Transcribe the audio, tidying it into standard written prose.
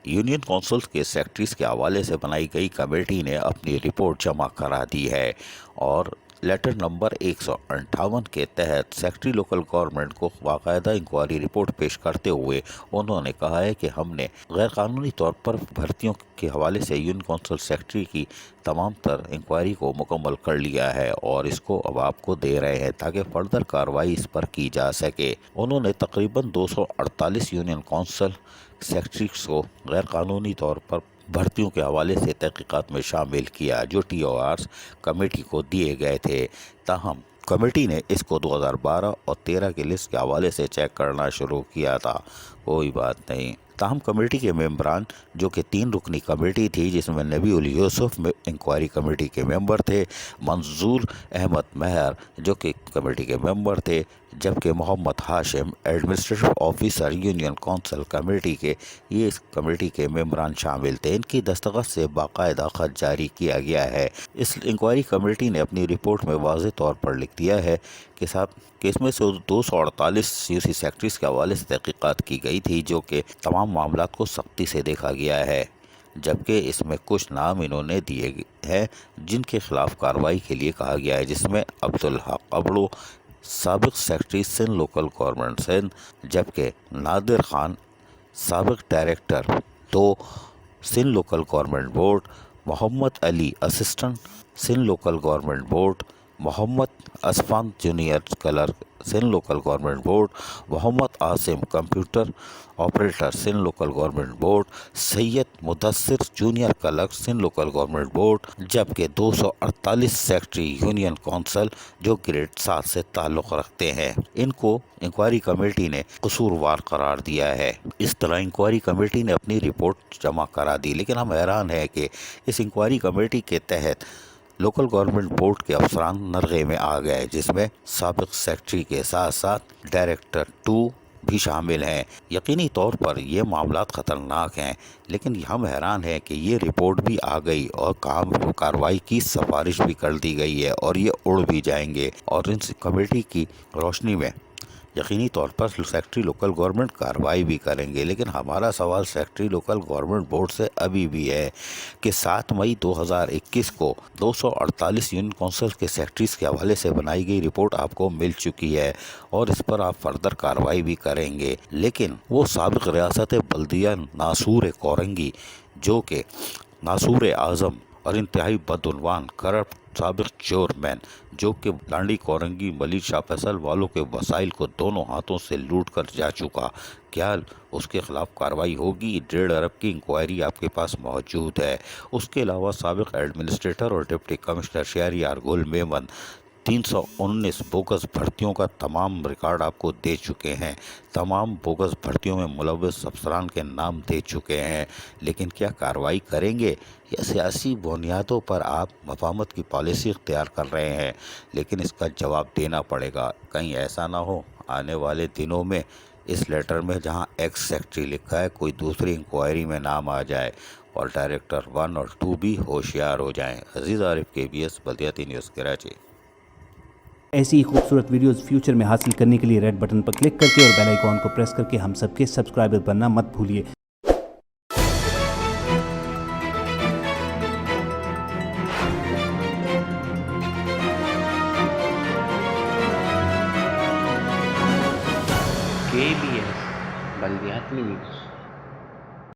Union council کے secretaries کے حوالے سے بنائی گئی کمیٹی نے اپنی رپورٹ جمع کرا دی ہے اور لیٹر نمبر 158 کے تحت سیکٹری لوکل گورنمنٹ کو باقاعدہ انکوائری رپورٹ پیش کرتے ہوئے انہوں نے کہا ہے کہ ہم نے غیر قانونی طور پر بھرتیوں کے حوالے سے یونین کونسل سیکٹری کی تمام تر انکوائری کو مکمل کر لیا ہے اور اس کو اب آپ کو دے رہے ہیں تاکہ فردر کارروائی اس پر کی جا سکے۔ انہوں نے تقریباً 248 یونین کونسل سیکٹریز کو غیر قانونی طور پر بھرتیوں کے حوالے سے تحقیقات میں شامل کیا جو ٹی او آرز کمیٹی کو دیے گئے تھے، تاہم کمیٹی نے اس کو 2012 اور 13 کی لسٹ کے حوالے سے چیک کرنا شروع کیا تھا۔ کوئی بات نہیں، تاہم کمیٹی کے ممبران جو کہ 3 رکنی کمیٹی تھی جس میں نبی الیوسف انکوائری کمیٹی کے ممبر تھے، منظور احمد مہر جو کہ کمیٹی کے ممبر تھے، جبکہ Muhammad Hashim administrative officer union council committee کے یہ اس کمیٹی کے ممبران شامل تھے۔ ان کی دستخط سے باقاعدہ خط جاری کیا گیا ہے۔ اس انکوائری کمیٹی نے اپنی رپورٹ میں واضح طور پر لکھ دیا ہے کہ اس میں سے 248 سی سی سیکٹریز کے حوالے سے تحقیقات کی گئی تھی جو کہ تمام معاملات کو سختی سے دیکھا گیا ہے، جبکہ اس میں کچھ نام انہوں نے دیے ہیں جن کے خلاف کارروائی کے لیے کہا گیا ہے، جس میں عبدالحق ابڑو سابق secretary Sindh local government Sindh, جبکہ نادر خان سابق director 2 Sindh local government board, Muhammad Ali assistant Sindh local government board, Muhammad Usman junior clerk Sindh local government board, Muhammad Asim computer operator Sindh local government board, Syed Mudassir junior clerk Sindh local government board, جبکہ 248 سیکٹری یونین کونسل جو گریڈ 7 سے تعلق رکھتے ہیں۔ ان کو انکوائری کمیٹی نے قصوروار قرار دیا ہے۔ اس طرح انکوائری کمیٹی نے اپنی رپورٹ جمع کرا دی، لیکن ہم حیران ہیں کہ اس انکوائری کمیٹی کے تحت لوکل گورنمنٹ بورڈ کے افسران نرغے میں آ گئے، جس میں سابق سیکٹری کے ساتھ ساتھ ڈائریکٹر 2 بھی شامل ہیں۔ یقینی طور پر یہ معاملات خطرناک ہیں، لیکن ہم حیران ہیں کہ یہ رپورٹ بھی آ گئی اور کارروائی کی سفارش بھی کر دی گئی ہے اور یہ اڑ بھی جائیں گے، اور ان کمیٹی کی روشنی میں یقینی طور پر سیکٹری لوکل گورنمنٹ کارروائی بھی کریں گے۔ لیکن ہمارا سوال سیکٹری لوکل گورنمنٹ بورڈ سے ابھی بھی ہے کہ 7 مئی 2021 کو 248 یونین کونسل کے سیکٹریز کے حوالے سے بنائی گئی رپورٹ آپ کو مل چکی ہے اور اس پر آپ فردر کارروائی بھی کریں گے، لیکن وہ سابق ریاست بلدیہ ناصور کورنگی جو کہ ناصور اعظم اور انتہائی بدعنوان کرپٹ سابق چیئرمین جو کہ لانڈی کورنگی ملک شاہ فیصل والوں کے وسائل کو دونوں ہاتھوں سے لوٹ کر جا چکا، کیا اس کے خلاف کارروائی ہوگی؟ 1.5 ارب کی انکوائری آپ کے پاس موجود ہے۔ اس کے علاوہ سابق ایڈمنسٹریٹر اور ڈپٹی کمشنر شہریار گل میمن 319 بوگس بھرتیوں کا تمام ریکارڈ آپ کو دے چکے ہیں، تمام بوگس بھرتیوں میں ملوث افسران کے نام دے چکے ہیں، لیکن کیا کارروائی کریں گے؟ یا سیاسی بنیادوں پر آپ مفاہمت کی پالیسی اختیار کر رہے ہیں؟ لیکن اس کا جواب دینا پڑے گا، کہیں ایسا نہ ہو آنے والے دنوں میں اس لیٹر میں جہاں ایکس سیکٹری لکھا ہے کوئی دوسری انکوائری میں نام آ جائے اور ڈائریکٹر 1 اور 2 بھی ہوشیار ہو جائیں۔ عزیز عارف KBS بلدیاتی نیوز کراچی۔ ایسی ہی خوبصورت ویڈیوز فیوچر میں حاصل کرنے کے لیے ریڈ بٹن پر کلک کر کے اور بیل آئیکن کو پریس کر کے ہم سب کے سبسکرائبر بننا مت بھولیے۔ KBS بلدیاتی نیوز۔